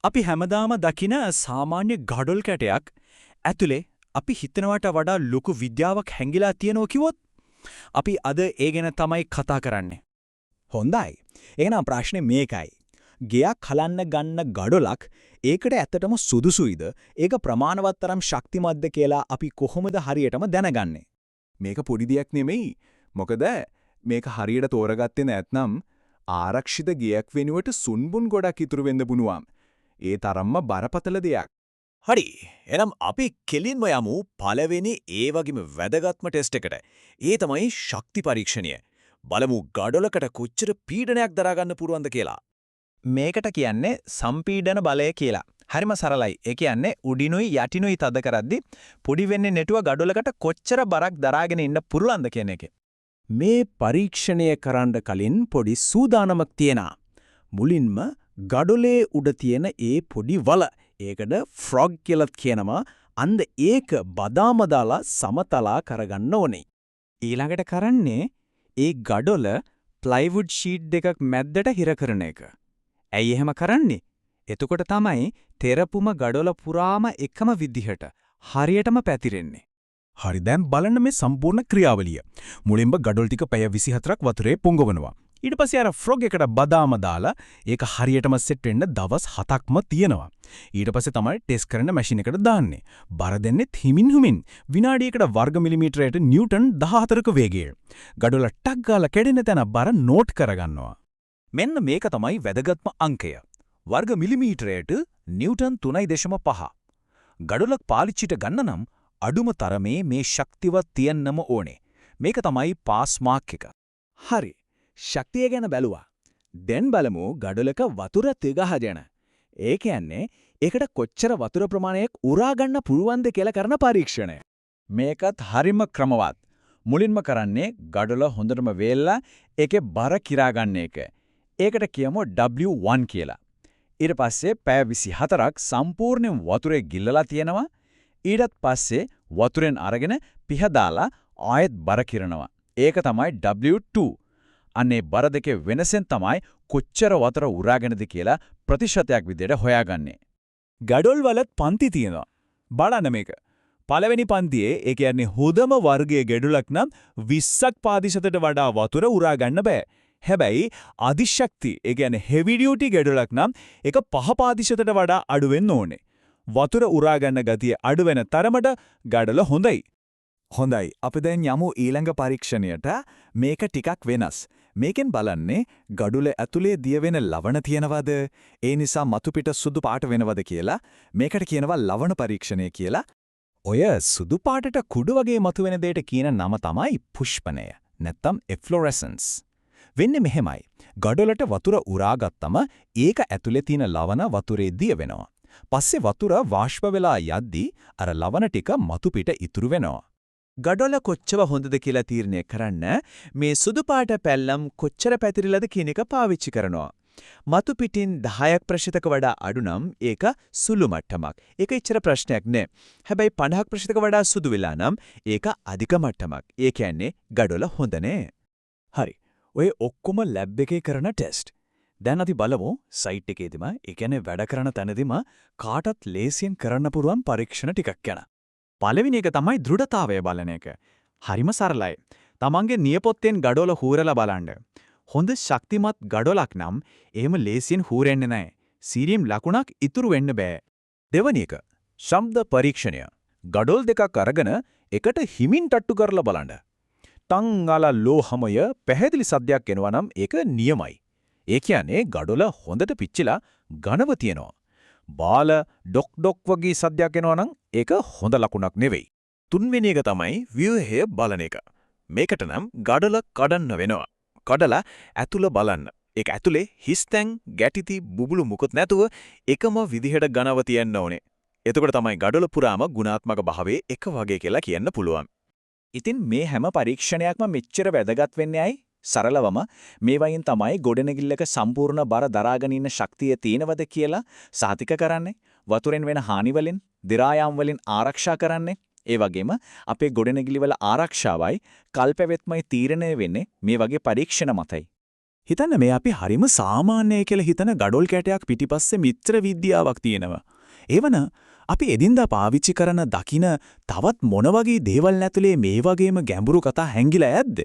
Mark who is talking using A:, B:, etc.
A: අපි හැමදාම දකින සාමාන්‍ය ගඩොල් කැටයක් ඇතුලේ අපි හිතනවට වඩා ලොකු විද්‍යාවක් හැංගිලා තියෙනවා කිව්වොත් අපි අද ඒ ගැන තමයි කතා කරන්නේ.
B: හොඳයි. එහෙනම් ප්‍රශ්නේ මේකයි. ගෙයක් හලන්න ගන්න ගඩොලක් ඒකට ඇත්තටම සුදුසුයිද? ඒක ප්‍රමාණවත් තරම් ශක්තිමත්ද කියලා අපි කොහොමද හරියටම දැනගන්නේ?
C: මේක පොඩි දෙයක් නෙමෙයි. මොකද මේක හරියට තෝරගත්තේ නැත්නම් ආරක්ෂිත ගෙයක් වෙනුවට සුන්බුන් ගොඩක් ඉතුරු වෙන්න පුණුවම්. ඒ තරම්ම බරපතල දෙයක්.
B: හරි. එහෙනම් අපි කෙලින්ම යමු පළවෙනි ඒ වගේම වැදගත්ම ටෙස්ට් එකට. ඒ තමයි ශක්ති පරීක්ෂණය. බලමු ගඩොලකට කොච්චර පීඩනයක් දරා ගන්න පුරවන්ද කියලා.
A: මේකට කියන්නේ සම්පීඩන බලය කියලා. හරිම සරලයි. ඒ කියන්නේ උඩිනුයි යටිනුයි තද කරද්දි පොඩි වෙන්නේ නැටුව ගඩොලකට කොච්චර බරක් දරාගෙන ඉන්න පුරුලන්ද කියන එක.
B: මේ පරීක්ෂණය කරන්න කලින් පොඩි සූදානමක් තියෙනවා. මුලින්ම ගඩොලේ උඩ තියෙන ඒ පොඩි වල ඒකට ෆ්‍රොග් කියලා කියනවා. අන්න ඒක බදාම දාලා සමතලා කරගන්න ඕනේ.
A: ඊළඟට කරන්නේ ඒ ගඩොල ප්ලයිවුඩ් ෂීට් දෙකක් මැද්දට හිර කරන එක. ඇයි එහෙම කරන්නේ? එතකොට තමයි තෙරපුම ගඩොල පුරාම එකම විදිහට හරියටම පැතිරෙන්නේ.
C: හරි දැන් බලන්න මේ සම්පූර්ණ ක්‍රියාවලිය. මුලින්ම ගඩොල් ටික පැය 24ක් වතුරේ පොඟවනවා. ඊට පස්සේ අර ෆ්‍රොග් එකට බදාම දාලා ඒක හරියටම සෙට් වෙන්න දවස් 7ක්ම තියෙනවා. ඊට පස්සේ තමයි ටෙස්ට් කරන මැෂින් එකට දාන්නේ. බර දෙන්නෙත් හිමින් හිමින් විනාඩියකට වර්ග මිලිමීටරයට නිව්ටන් 14ක වේගය. ගඩොල ටක් ගාලා කැඩෙන තැන බර නෝට් කරගන්නවා.
B: මෙන්න මේක තමයි වැදගත්ම අංකය. වර්ග මිලිමීටරයට නිව්ටන් 3.5. ගඩොලක් පාලිච්චිට ගන්න නම් අඩුම තරමේ මේ ශක්තිවත් තියන්නම ඕනේ. මේක තමයි පාස් මාක් එක. හරි. ශක්තිය ගැන බැලුවා. දැන් බලමු ගඩොලක වතුර තිගහගෙන. ඒ කියන්නේ ඒකට කොච්චර වතුර ප්‍රමාණයක් උරා ගන්න පුළුවන්ද කියලා කරන පරීක්ෂණය. මේකත් හරිම ක්‍රමවත්. මුලින්ම කරන්නේ ගඩොල හොඳටම වේල්ලා ඒකේ බර කිරා ගන්න එක. ඒකට කියමු W1 කියලා. ඊට පස්සේ පැය 24ක් සම්පූර්ණයෙන් වතුරේ ගිල්ලලා තියෙනවා. ඊට පස්සේ වතුරෙන් අරගෙන පිහ දාලා ආයෙත් බර කිරනවා. ඒක තමයි W2. අනේ බර දෙකේ වෙනසෙන් තමයි කොච්චර වතුර උරාගෙනද කියලා ප්‍රතිශතයක් විදිහට හොයාගන්නේ.
C: ගඩොල් වලත් පන්ති තියෙනවා. බලන්න මේක. පළවෙනි පන්තියේ ඒ කියන්නේ හොඳම වර්ගයේ ගඩොලක් නම් 20ක් පාදිශතයට වඩා වතුර උරා ගන්න බෑ. හැබැයි අධිශක්ති ඒ කියන්නේ හෙවි ඩියුටි ගඩොලක් නම් ඒක 5 පාදිශතයට වඩා අඩු වෙන්න ඕනේ. වතුර උරා ගන්න ගතිය අඩු වෙන තරමට ගඩොල හොඳයි.
B: හොඳයි. අපි දැන් යමු ඊළඟ පරීක්ෂණයට. මේක ටිකක් වෙනස්. මේකෙන් බලන්නේ ගඩොල ඇතුලේ දිය වෙන ලවණ තියනවද? ඒ නිසා මතු පිට සුදු පාට වෙනවද කියලා. මේකට කියනවා ලවණ පරීක්ෂණය කියලා. ඔය සුදු පාටට කුඩු වගේ මතුවෙන දෙයට කියන නම තමයි පුෂ්පණය. නැත්තම් එෆ්ලොරෙසන්ස්. වෙන්නේ මෙහෙමයි. ගඩොලට වතුර උරාගත්තම ඒක ඇතුලේ තියෙන ලවණ වතුරේ දිය වෙනවා. පස්සේ වතුර වාෂ්ප වෙලා යද්දී අර ලවණ ටික මතු පිට ඉතුරු වෙනවා. ගඩොල කොච්චර හොඳද කියලා තීරණය කරන්න මේ සුදු පාට පැල්ලම් කොච්චර පැතිරිලාද කියන එක පාවිච්චි කරනවා. මතු පිටින් 10ක් ප්‍රතිශතක වඩා අඩු නම් ඒක සුළු මට්ටමක්. ඒක ඉච්චර ප්‍රශ්නයක් නෑ. හැබැයි 50ක් ප්‍රතිශතක වඩා සුදු වෙලා නම් ඒක අධික මට්ටමක්. ඒ කියන්නේ ගඩොල හොඳ නෑ. හරි. ඔය ඔක්කොම ලැබ් එකේ කරන ටෙස්ට්. දැන් අපි බලමු සයිට් එකේදීම ඒ කියන්නේ වැඩ කරන තැනදීම කාටත් ලේසියෙන් කරන්න පුළුවන් පරීක්ෂණ ටිකක් ගැන. පළවෙනි එක තමයි දෘಢතාවය බලන එක. හරිම සරලයි. තමන්ගේ නියපොත්තෙන් ගඩොල හූරලා බලන්න. හොඳ ශක්තිමත් ගඩොලක් නම් එහෙම ලේසියෙන් හූරෙන්නේ නැහැ. සීරියම් ලකුණක් ඉතුරු වෙන්න බෑ. දෙවැනි එක ශබ්ද පරීක්ෂණය. ගඩොල් දෙකක් අරගෙන එකට හිමින් තට්ටු කරලා බලන්න. ටං ගාලා ලෝහමය පැහැදිලි සද්දයක් එනවා නම් ඒක නියමයි. ඒ කියන්නේ ගඩොල හොඳට පිච්චිලා ඝනව තියෙනවා. බාල ඩොක් ඩොක් වගේ සද්දයක් එනවා නම් ඒක හොඳ ලකුණක් නෙවෙයි. තුන්වෙනි එක තමයි ව්‍යුහය බලන එක. මේකට නම් ගඩොල කඩන්න වෙනවා. කඩලා ඇතුළ බලන්න. ඒක ඇතුලේ හිස්තැන් ගැටිති බුබුලු මුකුත් නැතුව එකම විදිහට ඝනව තියෙන්න ඕනේ. එතකොට තමයි ගඩොල පුරාම ගුණාත්මක භාවයේ එක වගේ කියලා කියන්න පුළුවන්. ඉතින් මේ හැම පරීක්ෂණයක්ම මෙච්චර වැදගත් වෙන්නේ ඇයි? සරලවම මේ වයින් තමයි ගොඩනැගිල්ලක සම්පූර්ණ බර දරාගෙන ඉන්න ශක්තිය තියෙනවද කියලා සාතික කරන්නේ. වතුරෙන් වෙන හානි වලින්, දි รา යාම් වලින් ආරක්ෂා කරන්නේ. ඒ වගේම අපේ ගොඩනැගිලි වල ආරක්ෂාවයි කල්පැවැත්මයි තීරණය වෙන්නේ මේ වගේ පරීක්ෂණ මතයි. හිතන්න මේ අපි හරිම සාමාන්‍යයි කියලා හිතන ගඩොල් කැටයක් පිටිපස්සේ මිත්‍ර විද්‍යාවක් තියෙනවා. එවන අපි එදින්දා පාවිච්චි කරන දකින තවත් මොන වගේ දේවල් ඇතුලේ මේ වගේම ගැඹුරු කතා හැංගිලා ඇද්ද?